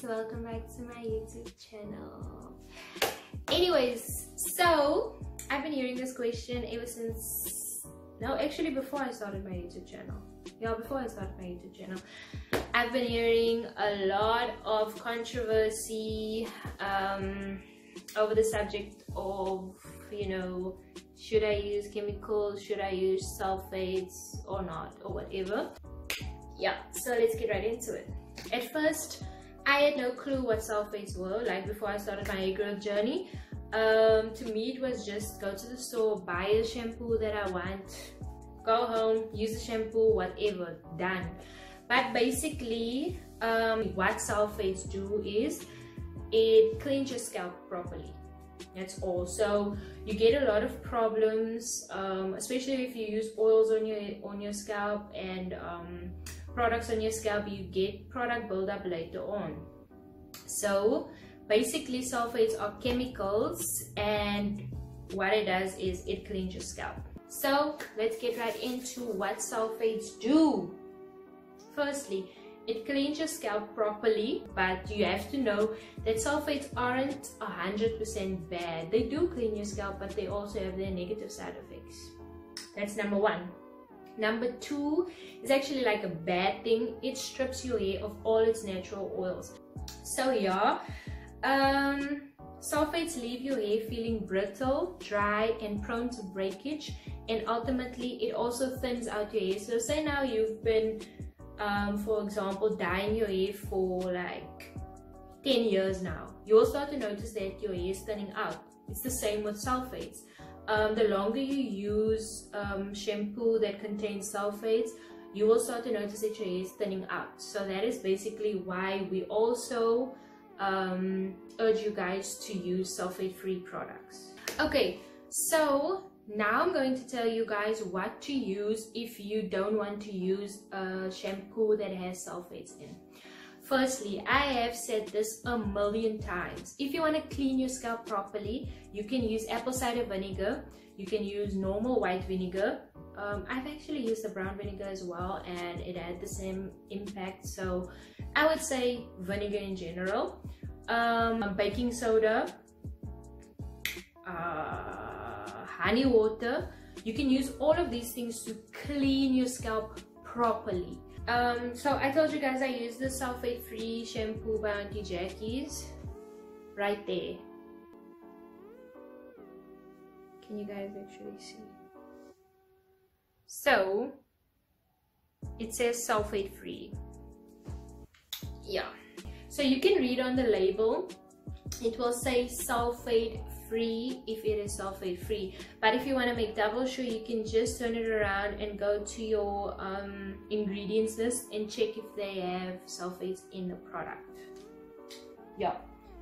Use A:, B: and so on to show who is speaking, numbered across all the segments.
A: welcome back to my YouTube channel. Anyways, so I've been hearing this question ever since, no, actually before I started my YouTube channel. Before I started my YouTube channel, I've been hearing a lot of controversy over the subject of, you know, should I use chemicals, should I use sulfates or not, or whatever. Yeah, so let's get right into it. At first, I had no clue what sulfates were, like before I started my hair growth journey. To me, it was just go to the store, buy a shampoo that I want, go home, use the shampoo, whatever, done. But basically, what sulfates do is it cleans your scalp properly. That's all. So you get a lot of problems, especially if you use oils on your scalp and products on your scalp. You get product buildup later on. So basically, sulfates are chemicals, and what it does is it cleans your scalp. So let's get right into what sulfates do. Firstly, it cleans your scalp properly, but you have to know that sulfates aren't 100% bad. They do clean your scalp, but they also have their negative side effects. That's number one. Number two is actually like a bad thing. It strips your hair of all its natural oils. So yeah, sulfates leave your hair feeling brittle, dry, and prone to breakage, and ultimately it also thins out your hair. So say now you've been for example, dyeing your hair for like 10 years now, you will start to notice that your hair is thinning out. It's the same with sulfates. The longer you use shampoo that contains sulfates, you will start to notice that your hair is thinning out. So that is basically why we also urge you guys to use sulfate-free products. Okay, so now I'm going to tell you guys what to use if you don't want to use a shampoo that has sulfates in. Firstly, I have said this a million times. If you want to clean your scalp properly, you can use apple cider vinegar. You can use normal white vinegar. I've actually used the brown vinegar as well, and it had the same impact. So I would say vinegar in general. Baking soda. Honey water. You can use all of these things to clean your scalp properly. So I told you guys I use the sulfate-free shampoo by Auntie Jackie's right there. Can you guys actually see? So it says sulfate-free. Yeah. So you can read on the label. It will say sulfate free if it is sulfate free, but if you want to make double sure, you can just turn it around and go to your ingredients list and check if they have sulfates in the product. Yeah.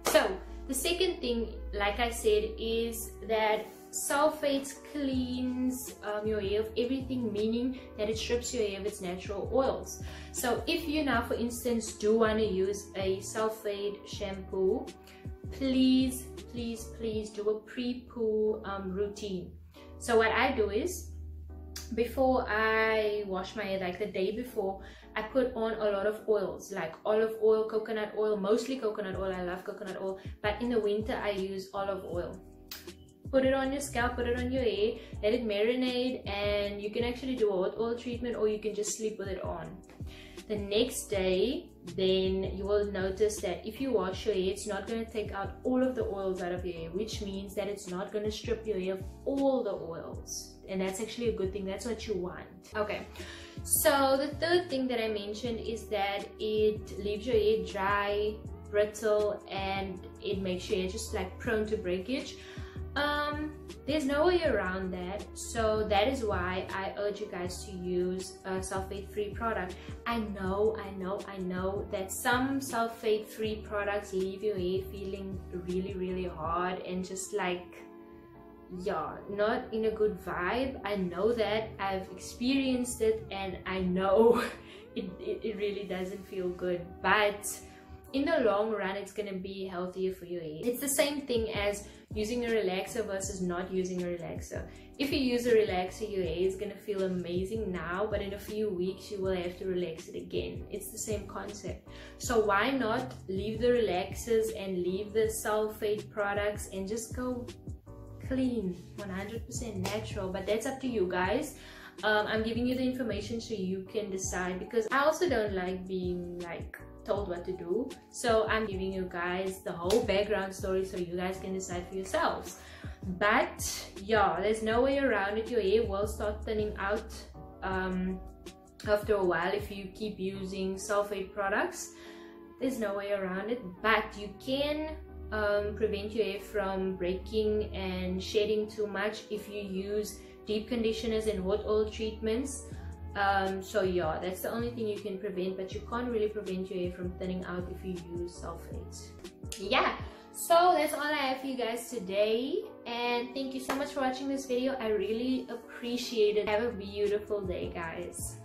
A: So the second thing, like I said, is that sulfates cleans your hair of everything, meaning that it strips your hair of its natural oils. So if you now, for instance, do want to use a sulfate shampoo, please do a pre-poo routine. So what I do is, before I wash my hair, like the day before, I put on a lot of oils, like olive oil, coconut oil, mostly coconut oil. I love coconut oil, but in the winter I use olive oil. Put it on your scalp, put it on your hair, let it marinate, and you can actually do a hot oil treatment, or you can just sleep with it on. The next day, then you will notice that if you wash your hair, it's not going to take out all of the oils out of your hair, which means that it's not going to strip your hair of all the oils. And that's actually a good thing. That's what you want. Okay, so the third thing that I mentioned is that it leaves your hair dry, brittle, and it makes your hair just like prone to breakage. There's no way around that, so that is why I urge you guys to use a sulfate-free product. I know that some sulfate-free products leave your hair feeling really hard and just like, yeah, not in a good vibe. I know that. I've experienced it, and I know it really doesn't feel good. But in the long run it's going to be healthier for your hair. It's the same thing as using a relaxer versus not using a relaxer. If you use a relaxer, your hair is going to feel amazing now, but in a few weeks you will have to relax it again. It's the same concept. So why not leave the relaxers and leave the sulfate products and just go clean, 100% natural? But that's up to you guys. I'm giving you the information so you can decide, because I also don't like being like told what to do. So I'm giving you guys the whole background story so you guys can decide for yourselves. But yeah, there's no way around it. Your hair will start thinning out after a while if you keep using sulfate products. There's no way around it, but you can prevent your hair from breaking and shedding too much if you use deep conditioners and hot oil treatments. So yeah, that's the only thing you can prevent, but you can't really prevent your hair from thinning out if you use sulfates. Yeah, so that's all I have for you guys today, and thank you so much for watching this video. I really appreciate it. Have a beautiful day, guys.